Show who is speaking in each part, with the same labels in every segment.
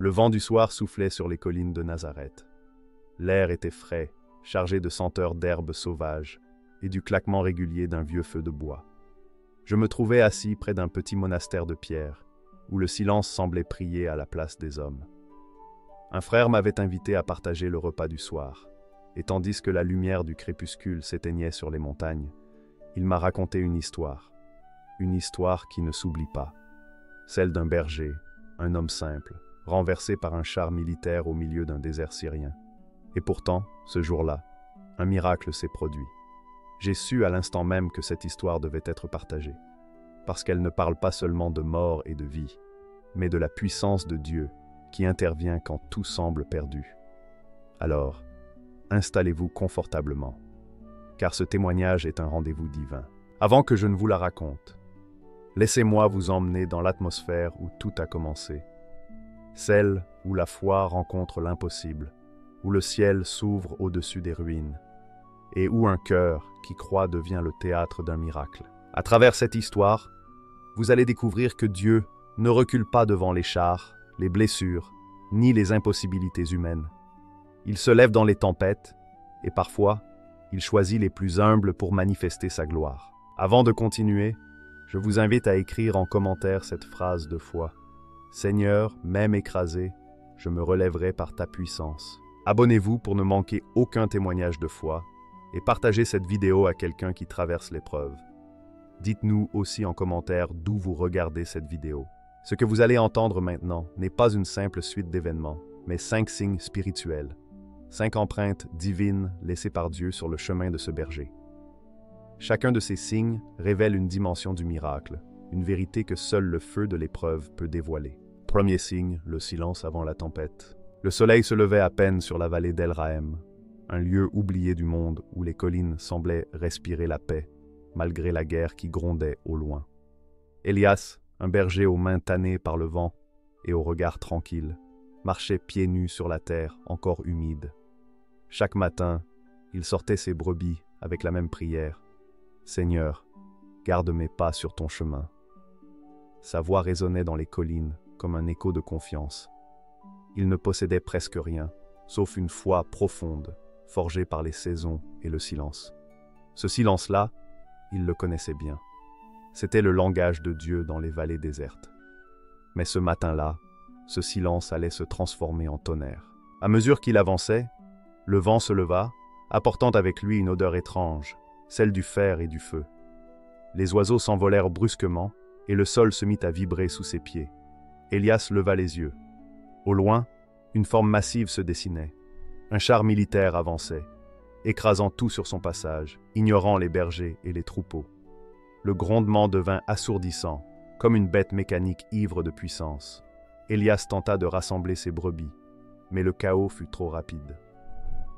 Speaker 1: Le vent du soir soufflait sur les collines de Nazareth. L'air était frais, chargé de senteurs d'herbes sauvages et du claquement régulier d'un vieux feu de bois. Je me trouvais assis près d'un petit monastère de pierre, où le silence semblait prier à la place des hommes. Un frère m'avait invité à partager le repas du soir, et tandis que la lumière du crépuscule s'éteignait sur les montagnes, il m'a raconté une histoire qui ne s'oublie pas, celle d'un berger, un homme simple, renversé par un char militaire au milieu d'un désert syrien. Et pourtant, ce jour-là, un miracle s'est produit. J'ai su à l'instant même que cette histoire devait être partagée, parce qu'elle ne parle pas seulement de mort et de vie, mais de la puissance de Dieu qui intervient quand tout semble perdu. Alors, installez-vous confortablement, car ce témoignage est un rendez-vous divin. Avant que je ne vous la raconte, laissez-moi vous emmener dans l'atmosphère où tout a commencé, celle où la foi rencontre l'impossible, où le ciel s'ouvre au-dessus des ruines, et où un cœur qui croit devient le théâtre d'un miracle. À travers cette histoire, vous allez découvrir que Dieu ne recule pas devant les chars, les blessures, ni les impossibilités humaines. Il se lève dans les tempêtes, et parfois, il choisit les plus humbles pour manifester sa gloire. Avant de continuer, je vous invite à écrire en commentaire cette phrase de foi. « Seigneur, même écrasé, je me relèverai par ta puissance. » Abonnez-vous pour ne manquer aucun témoignage de foi et partagez cette vidéo à quelqu'un qui traverse l'épreuve. Dites-nous aussi en commentaire d'où vous regardez cette vidéo. Ce que vous allez entendre maintenant n'est pas une simple suite d'événements, mais 5 signes spirituels, 5 empreintes divines laissées par Dieu sur le chemin de ce berger. Chacun de ces signes révèle une dimension du miracle, une vérité que seul le feu de l'épreuve peut dévoiler. Premier signe, le silence avant la tempête. Le soleil se levait à peine sur la vallée d'El Rahem, un lieu oublié du monde où les collines semblaient respirer la paix, malgré la guerre qui grondait au loin. Élias, un berger aux mains tannées par le vent et au regard tranquille, marchait pieds nus sur la terre encore humide. Chaque matin, il sortait ses brebis avec la même prière. « Seigneur, garde mes pas sur ton chemin. » Sa voix résonnait dans les collines comme un écho de confiance. Il ne possédait presque rien, sauf une foi profonde, forgée par les saisons et le silence. Ce silence-là, il le connaissait bien. C'était le langage de Dieu dans les vallées désertes. Mais ce matin-là, ce silence allait se transformer en tonnerre. À mesure qu'il avançait, le vent se leva, apportant avec lui une odeur étrange, celle du fer et du feu. Les oiseaux s'envolèrent brusquement et le sol se mit à vibrer sous ses pieds. Élias leva les yeux. Au loin, une forme massive se dessinait. Un char militaire avançait, écrasant tout sur son passage, ignorant les bergers et les troupeaux. Le grondement devint assourdissant, comme une bête mécanique ivre de puissance. Élias tenta de rassembler ses brebis, mais le chaos fut trop rapide.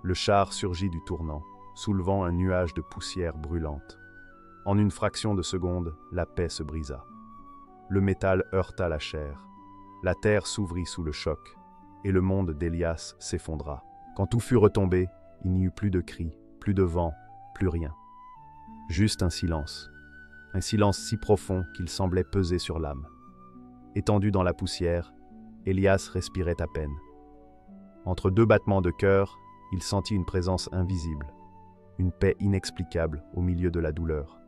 Speaker 1: Le char surgit du tournant, soulevant un nuage de poussière brûlante. En une fraction de seconde, la paix se brisa. Le métal heurta la chair. La terre s'ouvrit sous le choc, et le monde d'Élias s'effondra. Quand tout fut retombé, il n'y eut plus de cris, plus de vent, plus rien. Juste un silence si profond qu'il semblait peser sur l'âme. Étendu dans la poussière, Élias respirait à peine. Entre 2 battements de cœur, il sentit une présence invisible, une paix inexplicable au milieu de la douleur.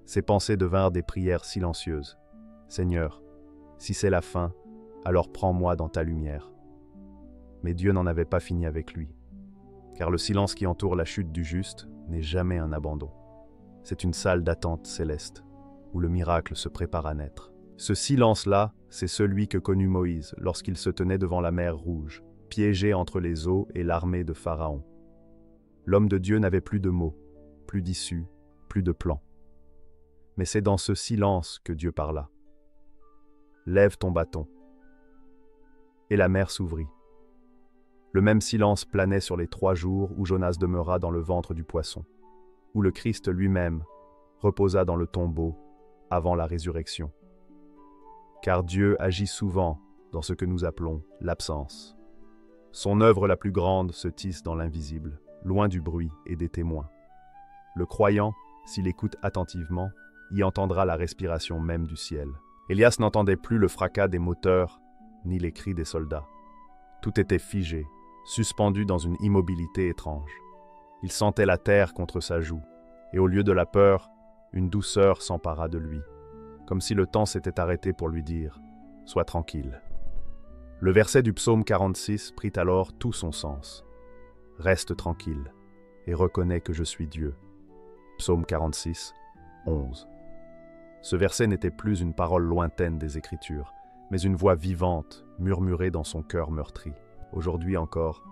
Speaker 1: Ses pensées devinrent des prières silencieuses. « Seigneur, si c'est la fin, alors prends-moi dans ta lumière. » Mais Dieu n'en avait pas fini avec lui, car le silence qui entoure la chute du juste n'est jamais un abandon. C'est une salle d'attente céleste, où le miracle se prépare à naître. Ce silence-là, c'est celui que connut Moïse lorsqu'il se tenait devant la mer Rouge, piégé entre les eaux et l'armée de Pharaon. L'homme de Dieu n'avait plus de mots, plus d'issue, plus de plan. Mais c'est dans ce silence que Dieu parla. « Lève ton bâton. » Et la mer s'ouvrit. Le même silence planait sur les 3 jours où Jonas demeura dans le ventre du poisson, où le Christ lui-même reposa dans le tombeau avant la résurrection. Car Dieu agit souvent dans ce que nous appelons l'absence. Son œuvre la plus grande se tisse dans l'invisible, loin du bruit et des témoins. Le croyant, s'il écoute attentivement, y entendra la respiration même du ciel. Élias n'entendait plus le fracas des moteurs ni les cris des soldats. Tout était figé, suspendu dans une immobilité étrange. Il sentait la terre contre sa joue, et au lieu de la peur, une douceur s'empara de lui, comme si le temps s'était arrêté pour lui dire « Sois tranquille ». Le verset du psaume 46 prit alors tout son sens. « Reste tranquille et reconnais que je suis Dieu ». Psaume 46, 11. Ce verset n'était plus une parole lointaine des Écritures, mais une voix vivante, murmurée dans son cœur meurtri. Aujourd'hui encore,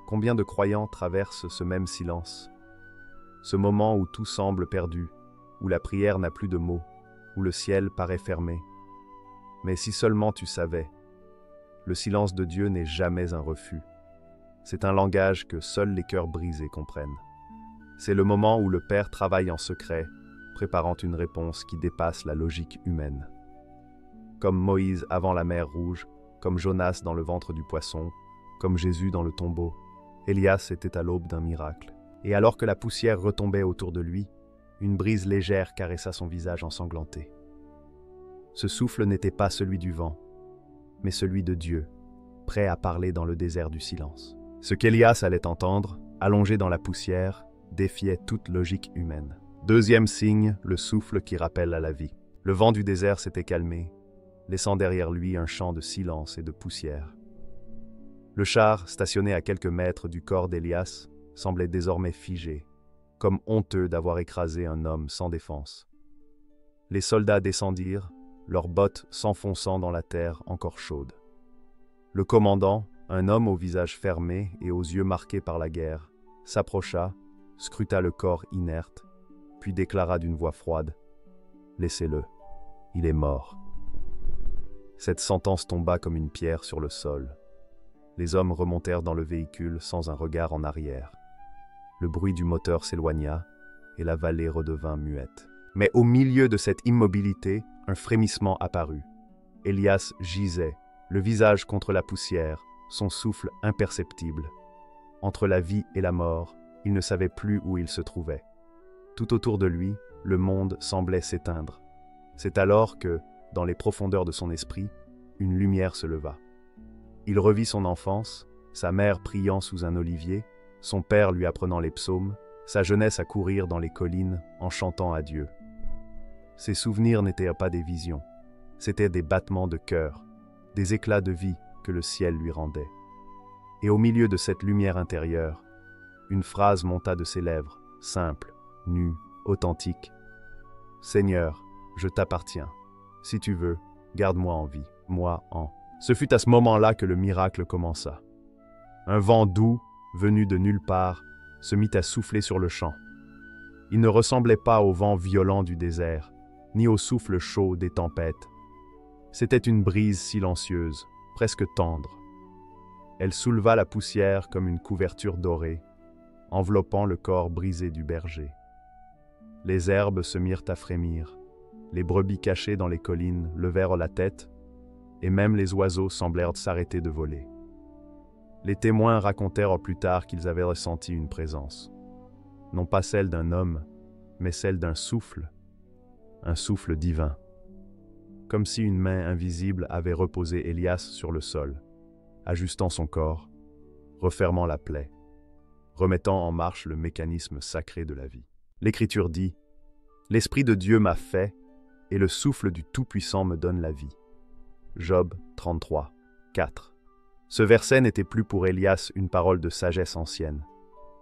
Speaker 1: combien de croyants traversent ce même silence? Ce moment où tout semble perdu, où la prière n'a plus de mots, où le ciel paraît fermé. Mais si seulement tu savais, le silence de Dieu n'est jamais un refus. C'est un langage que seuls les cœurs brisés comprennent. C'est le moment où le Père travaille en secret, préparant une réponse qui dépasse la logique humaine. Comme Moïse avant la mer Rouge, comme Jonas dans le ventre du poisson, comme Jésus dans le tombeau, Élias était à l'aube d'un miracle. Et alors que la poussière retombait autour de lui, une brise légère caressa son visage ensanglanté. Ce souffle n'était pas celui du vent, mais celui de Dieu, prêt à parler dans le désert du silence. Ce qu'Élias allait entendre, allongé dans la poussière, défiait toute logique humaine. Deuxième signe, le souffle qui rappelle à la vie. Le vent du désert s'était calmé, laissant derrière lui un champ de silence et de poussière. Le char, stationné à quelques mètres du corps d'Élias, semblait désormais figé, comme honteux d'avoir écrasé un homme sans défense. Les soldats descendirent, leurs bottes s'enfonçant dans la terre encore chaude. Le commandant, un homme au visage fermé et aux yeux marqués par la guerre, s'approcha, scruta le corps inerte, puis déclara d'une voix froide « Laissez-le, il est mort ». Cette sentence tomba comme une pierre sur le sol. Les hommes remontèrent dans le véhicule sans un regard en arrière. Le bruit du moteur s'éloigna et la vallée redevint muette. Mais au milieu de cette immobilité, un frémissement apparut. Élias gisait, le visage contre la poussière, son souffle imperceptible. Entre la vie et la mort, il ne savait plus où il se trouvait. Tout autour de lui, le monde semblait s'éteindre. C'est alors que, dans les profondeurs de son esprit, une lumière se leva. Il revit son enfance, sa mère priant sous un olivier, son père lui apprenant les psaumes, sa jeunesse à courir dans les collines en chantant à Dieu. Ses souvenirs n'étaient pas des visions, c'étaient des battements de cœur, des éclats de vie que le ciel lui rendait. Et au milieu de cette lumière intérieure, une phrase monta de ses lèvres, simple, nue, authentique. « Seigneur, je t'appartiens. Si tu veux, garde-moi en vie, moi en... » Ce fut à ce moment-là que le miracle commença. Un vent doux, venu de nulle part, se mit à souffler sur le champ. Il ne ressemblait pas au vent violent du désert, ni au souffle chaud des tempêtes. C'était une brise silencieuse, presque tendre. Elle souleva la poussière comme une couverture dorée, enveloppant le corps brisé du berger. Les herbes se mirent à frémir, les brebis cachées dans les collines levèrent la tête, et même les oiseaux semblèrent s'arrêter de voler. Les témoins racontèrent plus tard qu'ils avaient ressenti une présence, non pas celle d'un homme, mais celle d'un souffle, un souffle divin. Comme si une main invisible avait reposé Élias sur le sol, ajustant son corps, refermant la plaie, remettant en marche le mécanisme sacré de la vie. L'Écriture dit « L'Esprit de Dieu m'a fait, et le souffle du Tout-Puissant me donne la vie. » Job 33, 4. Ce verset n'était plus pour Élias une parole de sagesse ancienne.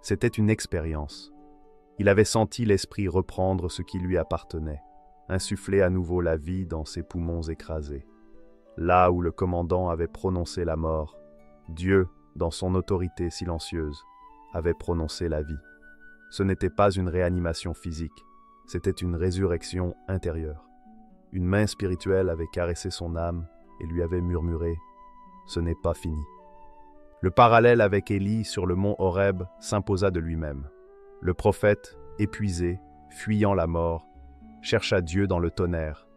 Speaker 1: C'était une expérience. Il avait senti l'Esprit reprendre ce qui lui appartenait, insuffler à nouveau la vie dans ses poumons écrasés. Là où le commandant avait prononcé la mort, Dieu, dans son autorité silencieuse, avait prononcé la vie. Ce n'était pas une réanimation physique, c'était une résurrection intérieure. Une main spirituelle avait caressé son âme et lui avait murmuré « Ce n'est pas fini ». Le parallèle avec Élie sur le mont Horeb s'imposa de lui-même. Le prophète, épuisé, fuyant la mort, chercha Dieu dans le tonnerre,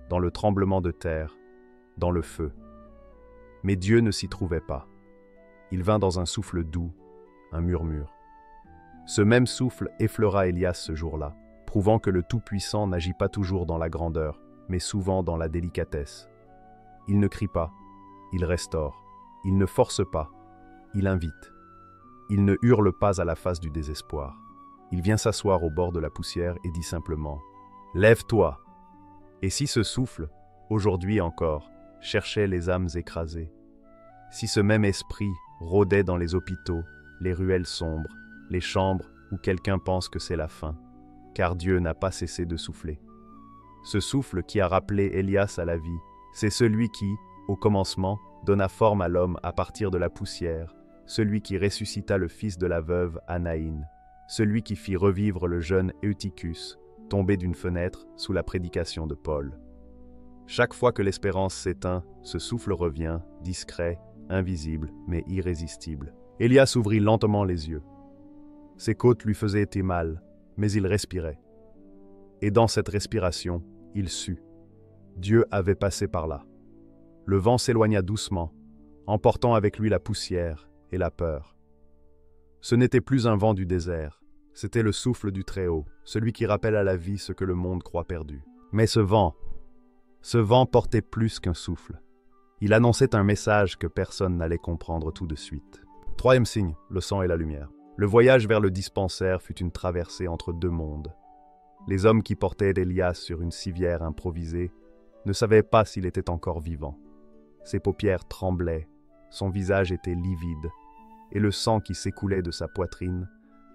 Speaker 1: dans le tremblement de terre, dans le feu. Mais Dieu ne s'y trouvait pas. Il vint dans un souffle doux, un murmure. Ce même souffle effleura Élias ce jour-là, prouvant que le Tout-Puissant n'agit pas toujours dans la grandeur, mais souvent dans la délicatesse. Il ne crie pas, il restaure. Il ne force pas, il invite. Il ne hurle pas à la face du désespoir. Il vient s'asseoir au bord de la poussière et dit simplement « Lève-toi !» Et si ce souffle, aujourd'hui encore, cherchait les âmes écrasées, si ce même esprit rôdait dans les hôpitaux, les ruelles sombres, les chambres où quelqu'un pense que c'est la fin, car Dieu n'a pas cessé de souffler. Ce souffle qui a rappelé Elias à la vie, c'est celui qui, au commencement, donna forme à l'homme à partir de la poussière, celui qui ressuscita le fils de la veuve Anaïn, celui qui fit revivre le jeune Eutychus, tombé d'une fenêtre sous la prédication de Paul. Chaque fois que l'espérance s'éteint, ce souffle revient, discret, invisible, mais irrésistible. Elias ouvrit lentement les yeux. Ses côtes lui faisaient mal, mais il respirait. Et dans cette respiration, il sut. Dieu avait passé par là. Le vent s'éloigna doucement, emportant avec lui la poussière et la peur. Ce n'était plus un vent du désert, c'était le souffle du Très-Haut, celui qui rappelle à la vie ce que le monde croit perdu. Mais ce vent portait plus qu'un souffle. Il annonçait un message que personne n'allait comprendre tout de suite. Troisième signe, le sang et la lumière. Le voyage vers le dispensaire fut une traversée entre deux mondes. Les hommes qui portaient Elias sur une civière improvisée ne savaient pas s'il était encore vivant. Ses paupières tremblaient, son visage était livide, et le sang qui s'écoulait de sa poitrine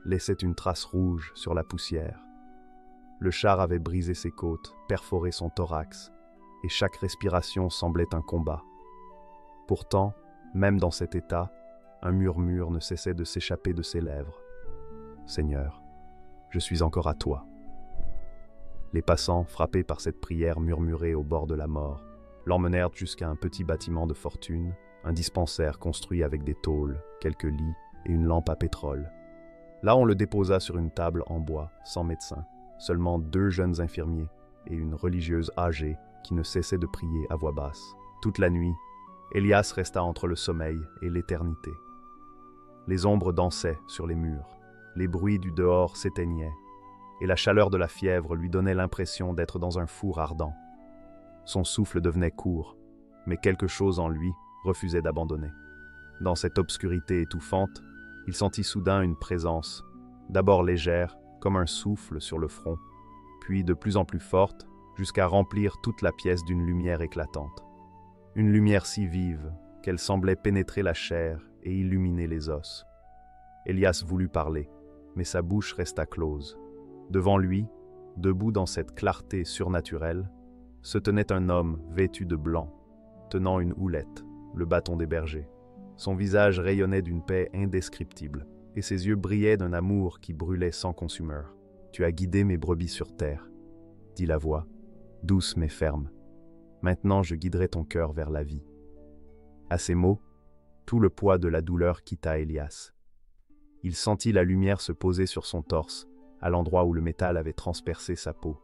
Speaker 1: laissait une trace rouge sur la poussière. Le char avait brisé ses côtes, perforé son thorax, et chaque respiration semblait un combat. Pourtant, même dans cet état, un murmure ne cessait de s'échapper de ses lèvres. « Seigneur, je suis encore à toi. » Les passants, frappés par cette prière murmurée au bord de la mort, l'emmenèrent jusqu'à un petit bâtiment de fortune, un dispensaire construit avec des tôles, quelques lits et une lampe à pétrole. Là, on le déposa sur une table en bois, sans médecin, seulement 2 jeunes infirmiers et une religieuse âgée qui ne cessait de prier à voix basse. Toute la nuit, Elias resta entre le sommeil et l'éternité. Les ombres dansaient sur les murs, les bruits du dehors s'éteignaient, et la chaleur de la fièvre lui donnait l'impression d'être dans un four ardent. Son souffle devenait court, mais quelque chose en lui refusait d'abandonner. Dans cette obscurité étouffante, il sentit soudain une présence, d'abord légère, comme un souffle sur le front, puis de plus en plus forte, jusqu'à remplir toute la pièce d'une lumière éclatante. Une lumière si vive qu'elle semblait pénétrer la chair et illuminer les os. Elias voulut parler, mais sa bouche resta close. Devant lui, debout dans cette clarté surnaturelle, se tenait un homme vêtu de blanc, tenant une houlette, le bâton des bergers. Son visage rayonnait d'une paix indescriptible, et ses yeux brillaient d'un amour qui brûlait sans consumeur. « Tu as guidé mes brebis sur terre, » dit la voix, douce mais ferme. « Maintenant je guiderai ton cœur vers la vie. » À ces mots, tout le poids de la douleur quitta Elias. Il sentit la lumière se poser sur son torse, à l'endroit où le métal avait transpercé sa peau.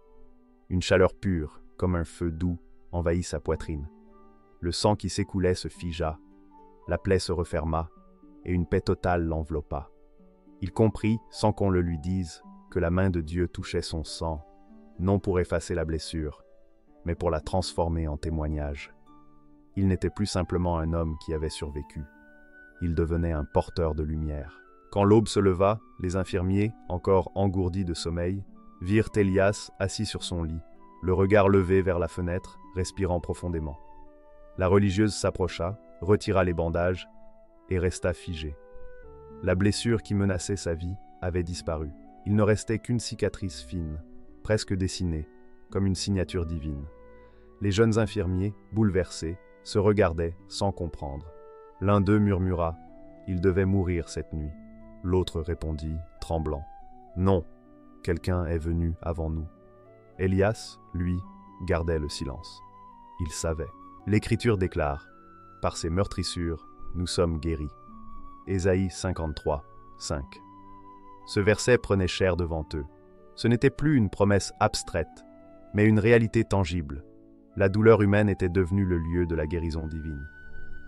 Speaker 1: Une chaleur pure, comme un feu doux, envahit sa poitrine. Le sang qui s'écoulait se figea, la plaie se referma, et une paix totale l'enveloppa. Il comprit, sans qu'on le lui dise, que la main de Dieu touchait son sang, non pour effacer la blessure, mais pour la transformer en témoignage. Il n'était plus simplement un homme qui avait survécu. Il devenait un porteur de lumière. Quand l'aube se leva, les infirmiers, encore engourdis de sommeil, virent Elias assis sur son lit, le regard levé vers la fenêtre, respirant profondément. La religieuse s'approcha, retira les bandages et resta figée. La blessure qui menaçait sa vie avait disparu. Il ne restait qu'une cicatrice fine, presque dessinée, comme une signature divine. Les jeunes infirmiers, bouleversés, se regardaient sans comprendre. L'un d'eux murmura « Il devait mourir cette nuit ». L'autre répondit, tremblant « Non, quelqu'un est venu avant nous ». Elias, lui, gardait le silence. Il savait. L'Écriture déclare « Par ses meurtrissures, nous sommes guéris ». Ésaïe 53, 5. Ce verset prenait chair devant eux. Ce n'était plus une promesse abstraite, mais une réalité tangible. La douleur humaine était devenue le lieu de la guérison divine.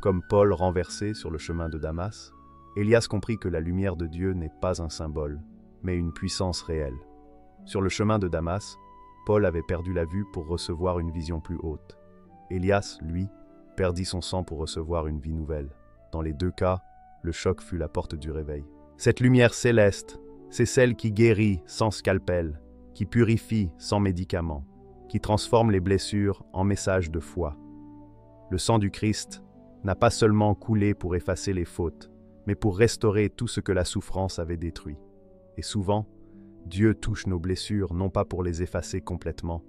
Speaker 1: Comme Paul renversé sur le chemin de Damas, Elias comprit que la lumière de Dieu n'est pas un symbole, mais une puissance réelle. Sur le chemin de Damas, Paul avait perdu la vue pour recevoir une vision plus haute. Elias, lui, perdit son sang pour recevoir une vie nouvelle. Dans les deux cas, le choc fut la porte du réveil. Cette lumière céleste, c'est celle qui guérit sans scalpel, qui purifie sans médicaments, qui transforme les blessures en messages de foi. Le sang du Christ n'a pas seulement coulé pour effacer les fautes, mais pour restaurer tout ce que la souffrance avait détruit. Et souvent, Dieu touche nos blessures non pas pour les effacer complètement,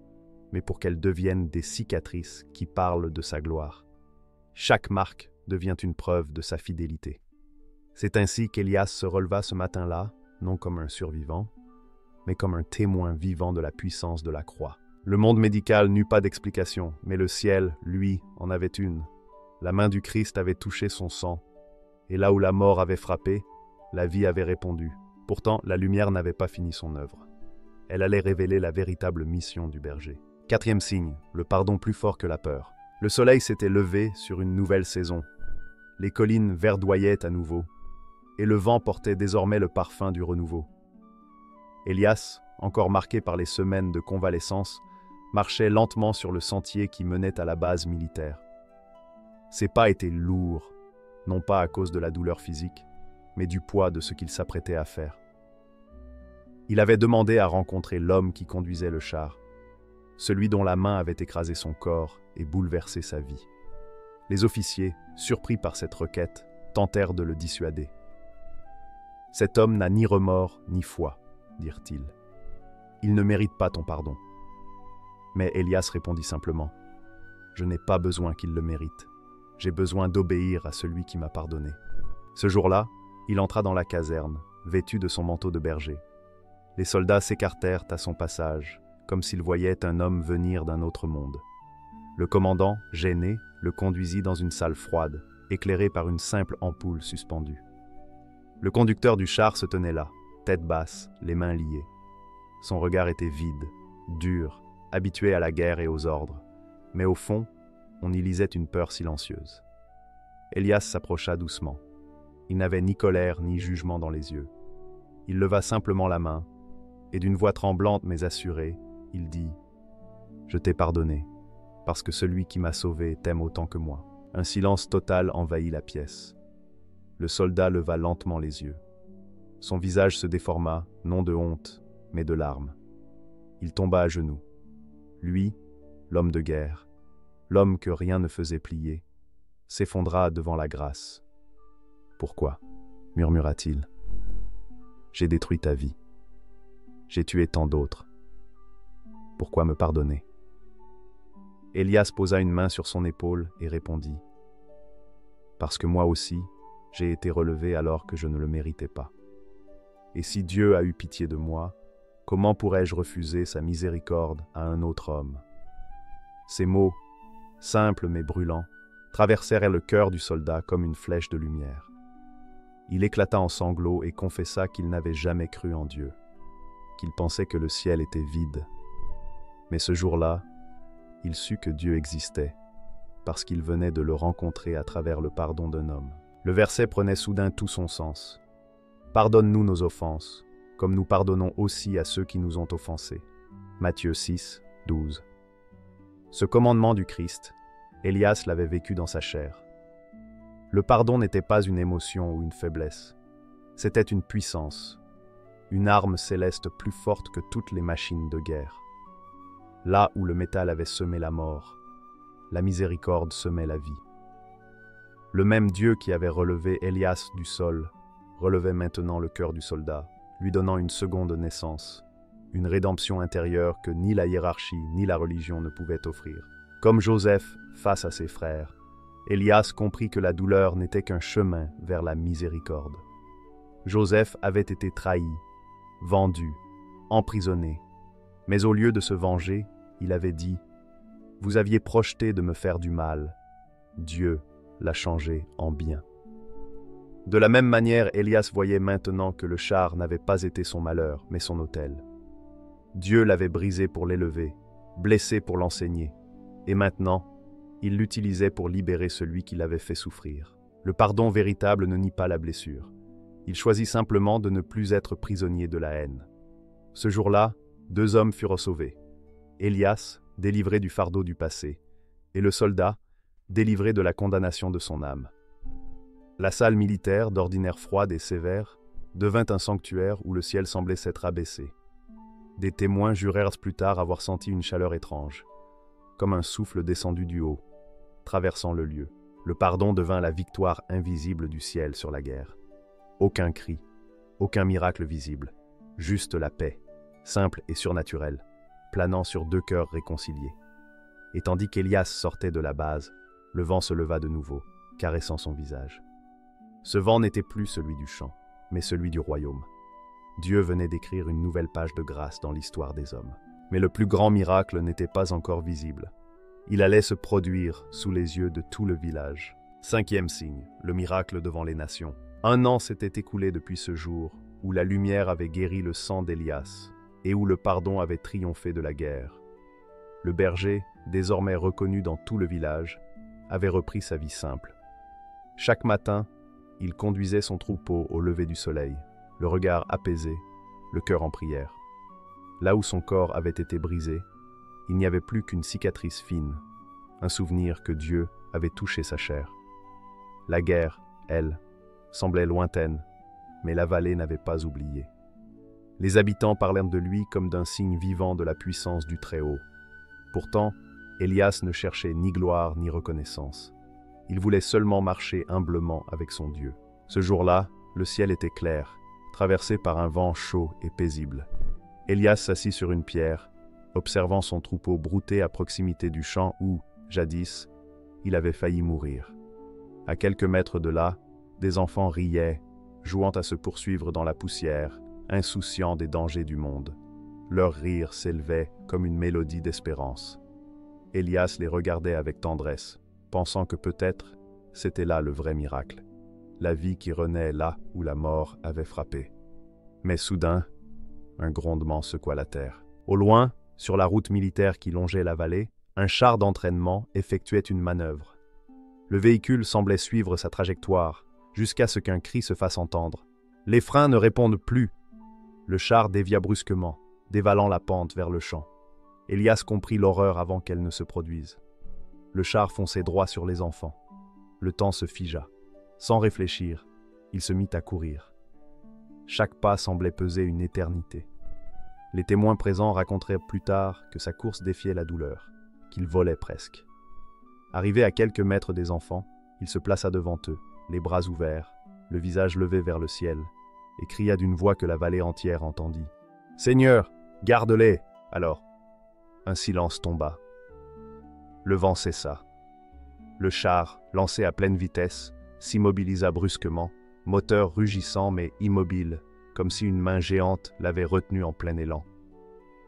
Speaker 1: mais pour qu'elles deviennent des cicatrices qui parlent de sa gloire. Chaque marque devient une preuve de sa fidélité. C'est ainsi qu'Élias se releva ce matin-là, non comme un survivant, mais comme un témoin vivant de la puissance de la croix. Le monde médical n'eut pas d'explication, mais le ciel, lui, en avait une. La main du Christ avait touché son sang, et là où la mort avait frappé, la vie avait répondu. Pourtant, la lumière n'avait pas fini son œuvre. Elle allait révéler la véritable mission du berger. Quatrième signe, le pardon plus fort que la peur. Le soleil s'était levé sur une nouvelle saison. Les collines verdoyaient à nouveau, et le vent portait désormais le parfum du renouveau. Élias, encore marqué par les semaines de convalescence, marchait lentement sur le sentier qui menait à la base militaire. Ses pas étaient lourds, non pas à cause de la douleur physique, mais du poids de ce qu'il s'apprêtait à faire. Il avait demandé à rencontrer l'homme qui conduisait le char, celui dont la main avait écrasé son corps et bouleversé sa vie. Les officiers, surpris par cette requête, tentèrent de le dissuader. « Cet homme n'a ni remords ni foi, dirent-ils. Il ne mérite pas ton pardon. » Mais Élias répondit simplement, « Je n'ai pas besoin qu'il le mérite. J'ai besoin d'obéir à celui qui m'a pardonné. » Ce jour-là, il entra dans la caserne, vêtu de son manteau de berger. Les soldats s'écartèrent à son passage, comme s'ils voyaient un homme venir d'un autre monde. Le commandant, gêné, le conduisit dans une salle froide, éclairée par une simple ampoule suspendue. Le conducteur du char se tenait là, tête basse, les mains liées. Son regard était vide, dur, habitué à la guerre et aux ordres. Mais au fond, on y lisait une peur silencieuse. Élias s'approcha doucement. Il n'avait ni colère ni jugement dans les yeux. Il leva simplement la main, et d'une voix tremblante mais assurée, il dit « Je t'ai pardonné, parce que celui qui m'a sauvé t'aime autant que moi. » Un silence total envahit la pièce. Le soldat leva lentement les yeux. Son visage se déforma, non de honte, mais de larmes. Il tomba à genoux. Lui, l'homme de guerre, l'homme que rien ne faisait plier, s'effondra devant la grâce. « Pourquoi ?» murmura-t-il. « J'ai détruit ta vie. J'ai tué tant d'autres. Pourquoi me pardonner ?» Élias posa une main sur son épaule et répondit « Parce que moi aussi, j'ai été relevé alors que je ne le méritais pas. Et si Dieu a eu pitié de moi, comment pourrais-je refuser sa miséricorde à un autre homme ?» Ces mots, simples mais brûlants, traversèrent le cœur du soldat comme une flèche de lumière. Il éclata en sanglots et confessa qu'il n'avait jamais cru en Dieu, qu'il pensait que le ciel était vide. Mais ce jour-là, il sut que Dieu existait, parce qu'il venait de le rencontrer à travers le pardon d'un homme. Le verset prenait soudain tout son sens. « Pardonne-nous nos offenses, comme nous pardonnons aussi à ceux qui nous ont offensés. » Matthieu 6, 12. Ce commandement du Christ, Élias l'avait vécu dans sa chair. Le pardon n'était pas une émotion ou une faiblesse. C'était une puissance, une arme céleste plus forte que toutes les machines de guerre. Là où le métal avait semé la mort, la miséricorde semait la vie. Le même Dieu qui avait relevé Élias du sol relevait maintenant le cœur du soldat, lui donnant une seconde naissance, une rédemption intérieure que ni la hiérarchie ni la religion ne pouvaient offrir. Comme Joseph face à ses frères, Élias comprit que la douleur n'était qu'un chemin vers la miséricorde. Joseph avait été trahi, vendu, emprisonné, mais au lieu de se venger, il avait dit « Vous aviez projeté de me faire du mal. Dieu l'a changé en bien. » De la même manière, Élias voyait maintenant que le char n'avait pas été son malheur, mais son autel. Dieu l'avait brisé pour l'élever, blessé pour l'enseigner, et maintenant, il l'utilisait pour libérer celui qui l'avait fait souffrir. Le pardon véritable ne nie pas la blessure. Il choisit simplement de ne plus être prisonnier de la haine. Ce jour-là, 2 hommes furent sauvés. Élias, délivré du fardeau du passé, et le soldat, délivré de la condamnation de son âme. La salle militaire, d'ordinaire froide et sévère, devint un sanctuaire où le ciel semblait s'être abaissé. Des témoins jurèrent plus tard avoir senti une chaleur étrange, comme un souffle descendu du haut, traversant le lieu. Le pardon devint la victoire invisible du ciel sur la guerre. Aucun cri, aucun miracle visible, juste la paix, simple et surnaturelle, planant sur deux cœurs réconciliés. Et tandis qu'Élias sortait de la base, le vent se leva de nouveau, caressant son visage. Ce vent n'était plus celui du champ, mais celui du royaume. Dieu venait d'écrire une nouvelle page de grâce dans l'histoire des hommes. Mais le plus grand miracle n'était pas encore visible. Il allait se produire sous les yeux de tout le village. 5e signe, le miracle devant les nations. 1 an s'était écoulé depuis ce jour où la lumière avait guéri le sang d'Élias et où le pardon avait triomphé de la guerre. Le berger, désormais reconnu dans tout le village, avait repris sa vie simple. Chaque matin, il conduisait son troupeau au lever du soleil, le regard apaisé, le cœur en prière. Là où son corps avait été brisé, il n'y avait plus qu'une cicatrice fine, un souvenir que Dieu avait touché sa chair. La guerre, elle, semblait lointaine, mais la vallée n'avait pas oublié. Les habitants parlèrent de lui comme d'un signe vivant de la puissance du Très-Haut. Pourtant, Élias ne cherchait ni gloire ni reconnaissance. Il voulait seulement marcher humblement avec son Dieu. Ce jour-là, le ciel était clair, traversé par un vent chaud et paisible. Élias s'assit sur une pierre, observant son troupeau brouter à proximité du champ où, jadis, il avait failli mourir. À quelques mètres de là, des enfants riaient, jouant à se poursuivre dans la poussière, insouciants des dangers du monde. Leur rire s'élevait comme une mélodie d'espérance. Élias les regardait avec tendresse, pensant que peut-être c'était là le vrai miracle, la vie qui renaît là où la mort avait frappé. Mais soudain, un grondement secoua la terre. Au loin, sur la route militaire qui longeait la vallée, un char d'entraînement effectuait une manœuvre. Le véhicule semblait suivre sa trajectoire, jusqu'à ce qu'un cri se fasse entendre. Les freins ne répondent plus. Le char dévia brusquement, dévalant la pente vers le champ. Élias comprit l'horreur avant qu'elle ne se produise. Le char fonçait droit sur les enfants. Le temps se figea. Sans réfléchir, il se mit à courir. Chaque pas semblait peser une éternité. Les témoins présents racontèrent plus tard que sa course défiait la douleur, qu'il volait presque. Arrivé à quelques mètres des enfants, il se plaça devant eux, les bras ouverts, le visage levé vers le ciel, et cria d'une voix que la vallée entière entendit. « Seigneur, garde-les » Alors, un silence tomba. Le vent cessa. Le char, lancé à pleine vitesse, s'immobilisa brusquement, moteur rugissant mais immobile, comme si une main géante l'avait retenu en plein élan.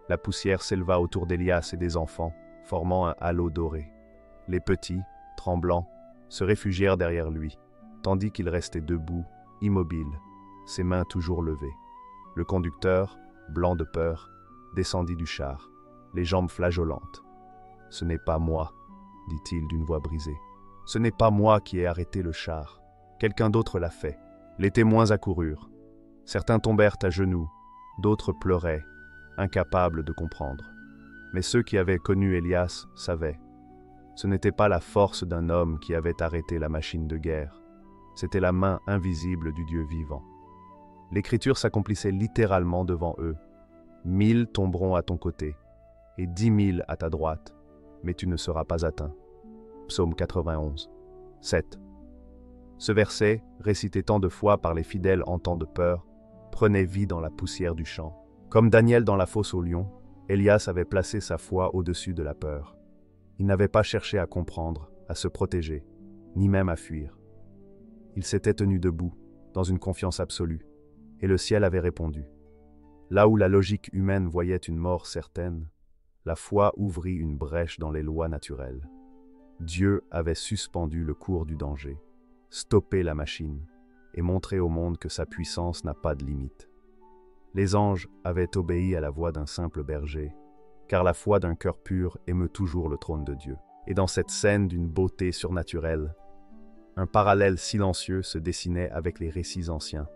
Speaker 1: La poussière s'éleva autour d'Élias et des enfants, formant un halo doré. Les petits, tremblants, se réfugièrent derrière lui, tandis qu'il restait debout, immobile, ses mains toujours levées. Le conducteur, blanc de peur, descendit du char, les jambes flageolantes. « Ce n'est pas moi, » dit-il d'une voix brisée. « Ce n'est pas moi qui ai arrêté le char. Quelqu'un d'autre l'a fait. » Les témoins accoururent. Certains tombèrent à genoux, d'autres pleuraient, incapables de comprendre. Mais ceux qui avaient connu Élias savaient. Ce n'était pas la force d'un homme qui avait arrêté la machine de guerre. C'était la main invisible du Dieu vivant. L'Écriture s'accomplissait littéralement devant eux. 1000 tomberont à ton côté, et 10 000 à ta droite, mais tu ne seras pas atteint. Psaume 91, 7. Ce verset, récité tant de fois par les fidèles en temps de peur, prenait vie dans la poussière du champ. Comme Daniel dans la fosse au lion, Élias avait placé sa foi au-dessus de la peur. Il n'avait pas cherché à comprendre, à se protéger, ni même à fuir. Il s'était tenu debout, dans une confiance absolue, et le ciel avait répondu. Là où la logique humaine voyait une mort certaine, la foi ouvrit une brèche dans les lois naturelles. Dieu avait suspendu le cours du danger, stoppé la machine, et montré au monde que sa puissance n'a pas de limite. Les anges avaient obéi à la voix d'un simple berger, car la foi d'un cœur pur émeut toujours le trône de Dieu. Et dans cette scène d'une beauté surnaturelle, un parallèle silencieux se dessinait avec les récits anciens.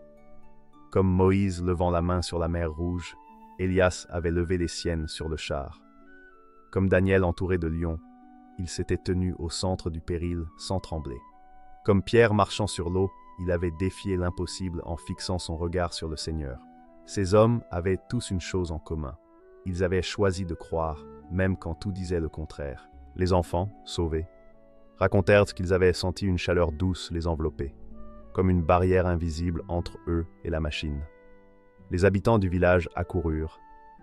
Speaker 1: Comme Moïse levant la main sur la mer Rouge, Élias avait levé les siennes sur le char. Comme Daniel entouré de lions, il s'était tenu au centre du péril sans trembler. Comme Pierre marchant sur l'eau, il avait défié l'impossible en fixant son regard sur le Seigneur. Ces hommes avaient tous une chose en commun. Ils avaient choisi de croire, même quand tout disait le contraire. Les enfants, sauvés, racontèrent qu'ils avaient senti une chaleur douce les envelopper, comme une barrière invisible entre eux et la machine. Les habitants du village accoururent,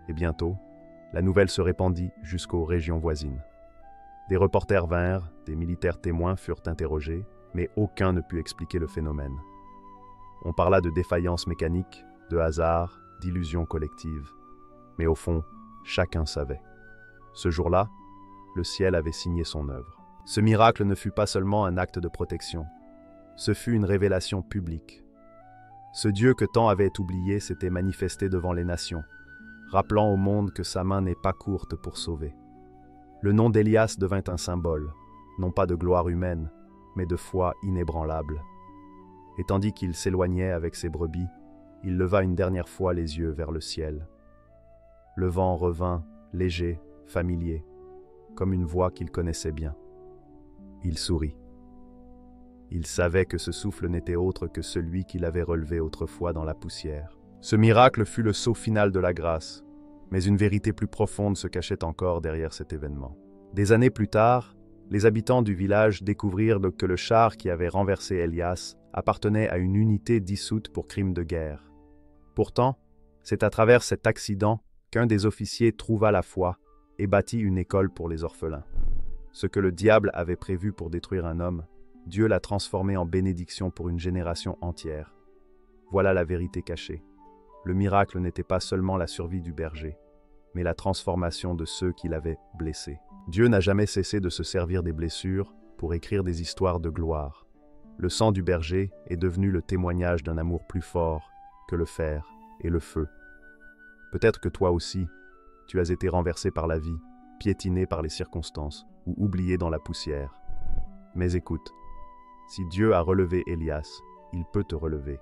Speaker 1: et bientôt, la nouvelle se répandit jusqu'aux régions voisines. Des reporters vinrent, des militaires témoins furent interrogés, mais aucun ne put expliquer le phénomène. On parla de défaillance mécanique, de hasard, d'illusion collective. Mais au fond, chacun savait. Ce jour-là, le ciel avait signé son œuvre. Ce miracle ne fut pas seulement un acte de protection. Ce fut une révélation publique. Ce Dieu que tant avaient oublié s'était manifesté devant les nations, rappelant au monde que sa main n'est pas courte pour sauver. Le nom d'Élias devint un symbole, non pas de gloire humaine, mais de foi inébranlable. Et tandis qu'il s'éloignait avec ses brebis, il leva une dernière fois les yeux vers le ciel. Le vent revint, léger, familier, comme une voix qu'il connaissait bien. Il sourit. Il savait que ce souffle n'était autre que celui qu'il avait relevé autrefois dans la poussière. Ce miracle fut le saut final de la grâce, mais une vérité plus profonde se cachait encore derrière cet événement. Des années plus tard, les habitants du village découvrirent que le char qui avait renversé Élias appartenait à une unité dissoute pour crimes de guerre. Pourtant, c'est à travers cet accident qu'un des officiers trouva la foi et bâtit une école pour les orphelins. Ce que le diable avait prévu pour détruire un homme, Dieu l'a transformé en bénédiction pour une génération entière. Voilà la vérité cachée. Le miracle n'était pas seulement la survie du berger, mais la transformation de ceux qui l'avaient blessé. Dieu n'a jamais cessé de se servir des blessures pour écrire des histoires de gloire. Le sang du berger est devenu le témoignage d'un amour plus fort que le fer et le feu. Peut-être que toi aussi, tu as été renversé par la vie, piétiné par les circonstances ou oublié dans la poussière. Mais écoute, si Dieu a relevé Élias, il peut te relever.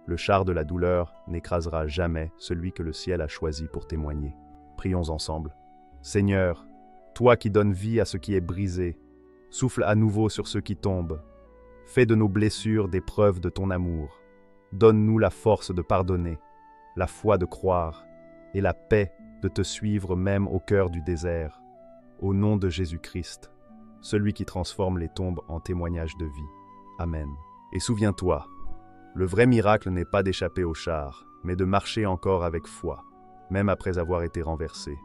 Speaker 1: Le char de la douleur n'écrasera jamais celui que le ciel a choisi pour témoigner. Prions ensemble. Seigneur, toi qui donnes vie à ce qui est brisé, souffle à nouveau sur ceux qui tombent. Fais de nos blessures des preuves de ton amour. Donne-nous la force de pardonner, la foi de croire et la paix de te suivre même au cœur du désert. Au nom de Jésus-Christ, celui qui transforme les tombes en témoignages de vie. Amen. Et souviens-toi, le vrai miracle n'est pas d'échapper au char, mais de marcher encore avec foi, même après avoir été renversé.